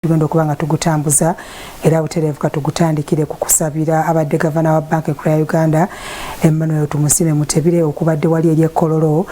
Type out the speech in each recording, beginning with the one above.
tugenda okubanga tugutambuza era butereevu katugutandikire ku kusabira abadde gavana wa banka enkulu ya Uganda Emmanuel Tumusime Mutebire okubadde wali eri ekkololo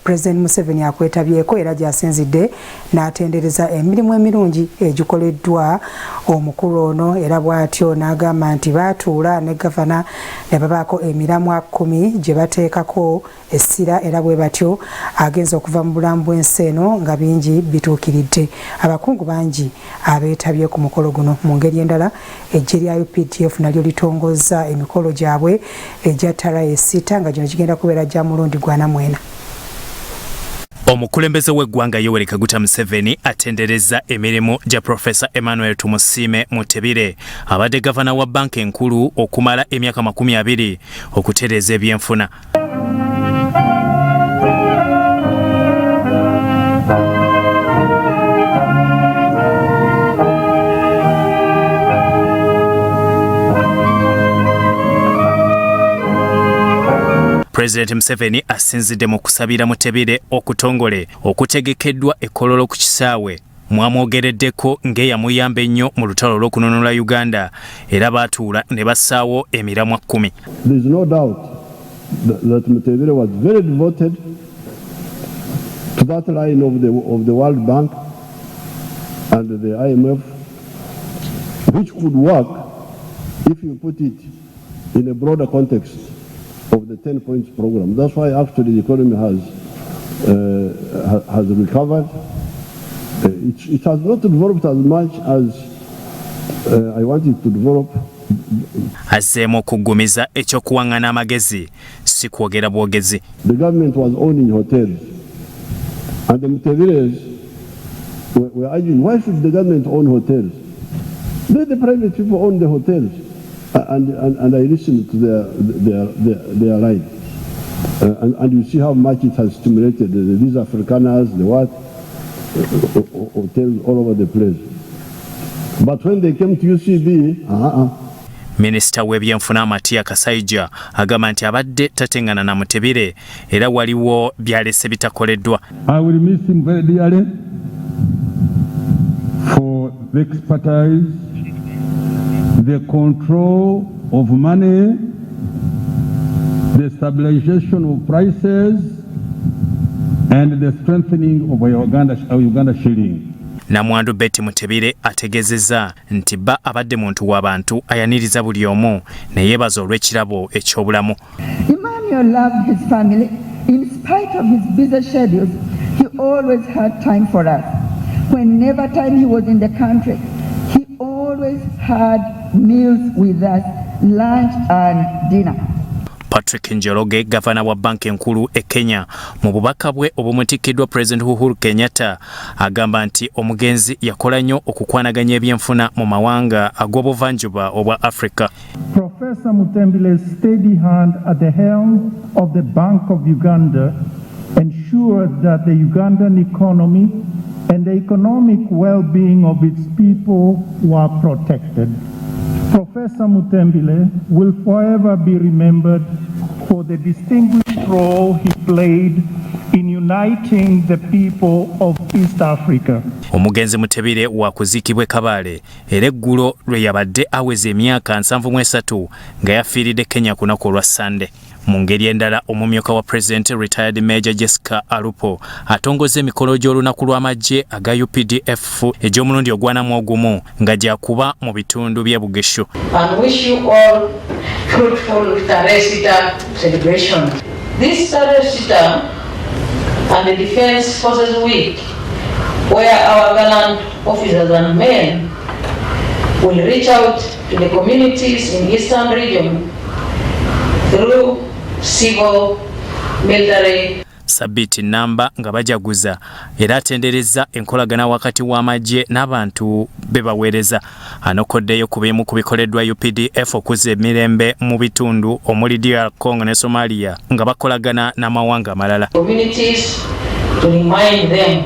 President Museveni akwetabyeko era gyasinzidde n'atendereza emirimu emirungi egikoleddwa omukulu ono era bw'atyo n'agamba nti baatuula ne gavana ne babaako emiramwa 10 gye bateekako essira era bwe batyo agenza okuva mu bulamu bw'ensi eno nga bingi bituukiridde. Abakungu bangi abeetabye ku mukolo guno. Mu ngeri endala eggye lya UPDF nalyo litongoza emikolo gyabwe egya ttara esita nga gino kigenda kubeera gya mulundi gwa namwena. Omukulembeze w'eggwanga Yoweri Kaguta Museveni atendereza emirimu gya Professor Emmanuel Tumusime Mutebire abadde gavana wa banka enkulu okumala emyaka 20 okutereeza ebyenfuna. President Museveni asinzidde mu kusabira Mutebire okutongole okutegekeddwa ekkololo ku kisaawe mwamwogereddeko ng'eyamuyamba ennyo mu lutalo lw'okununula Uganda era baatuula ne bassaawo emiramwa 10. There is no doubt that Mutebire was very devoted to that line of the World Bank and the IMF, which could work if you put it in a broader context of the 10 points program. That's why actually the economy has recovered. It has not developed as much as I wanted to develop. Azzeemu okugumiza ekyokuwangana amagezi si kwogera bwogezi. The government was owning hotels and the Mutebires were arguing, why should the government own hotels? Let the private people own the hotels. And I listened to their line, and you see how much it has stimulated these Afrikaners, the what, hotels all over the place. But when they came to UCB, Minister w'ebyenfuna Matia Kasaija agamba nti abadde tatengana na Mutebire era waliwo byalese bitakoleddwa. I will miss him very dearly for the expertise, the control of money, the stabilization of prices, and the strengthening of our Uganda shilling. Namwandu Betty Mutebire ategezeza nti ba abadde muntu w'abantu ayaniriza buli omu ne yeebaza olw'ekirabo eky'obulamu. Emmanuel loved his family. In spite of his busy schedules, he always had time for us. Whenever time he was in the country, he always had meals with us, lunch and dinner. Patrick Njoroge, gavana wa banka enkulu e Kenya, mu bubaka bwe obumutikiddwa President Uhuru Kenyatta, agamba nti omugenzi yakola nnyo okukwanaganya ebyenfuna mu mawanga ag'obuvanjuba obwa Africa. Professor Mutembile's steady hand at the helm of the Bank of Uganda ensured that the Ugandan economy and the economic well-being of its people were protected. Professor Mutembile will forever be remembered for the distinguished role he played in uniting the people of East Africa. Omugenzi Mutebire wa kuzikibwe Kabale era eggulo lwe yabadde aweza emyaka 73 nga yafiiridde Kenya kunaku lwa Sunday. Mu ngeri endala omumyuka wa President retired Major Jessica Alupo atongoza emikolo gy'olunaku lw'amagye aga UPDF egy'omulundi ogwanamu ogumu nga gyakuba mu bitundu by'e Bugeshu. And wish you all fruitful Taresita celebration. This Taresita and the Defense Forces Week, where our gallant officers and men will reach out to the communities in Eastern region through civil, military. Sabiti namba nga bajaguza era atendereza enkolagana wakati w'amagye n'abantu bebaweereza anokoddeyo ku bimu ku bikoleddwa UPDF okuza emirembe mu bitundu omuli DR Congo ne Somalia nga bakolagana n'amawanga amalala. Communities to remind them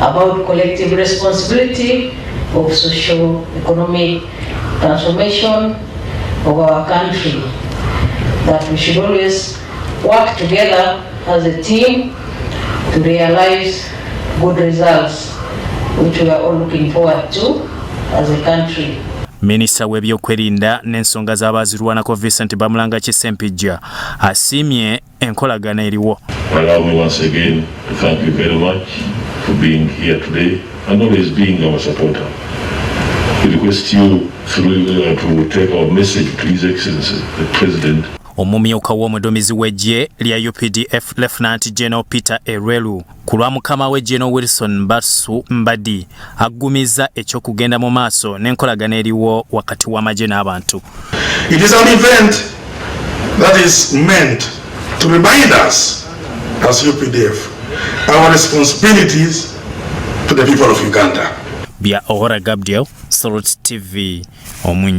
about collective responsibility of socio-economic transformation of our country, that we should always work together as a team to realize good results which we are all looking forward to as a country. Minisita w'ebyokwerinda n'ensonga z'abaazirwanako Vincent Bamulanga Kisempijja asiimye enkolagana eriwo. Allow me once again to thank you very much for being here today and always being our supporter. We request you to take our message to His Excellency the President. Omumyuka w'omuduumizi w'eggye lya UPDF Lieutenant General Peter Erelu ku lwa mukama we General Wilson Basu Mbadi aggumiza ekyokugenda mu maaso n'enkolagana eriwo wakati w'amagye n'abantu. It is an event that is meant to remind us as UPDF our responsibilities to the people of Uganda. Bya Ohora Gabriel, Salute TV, Omunyi.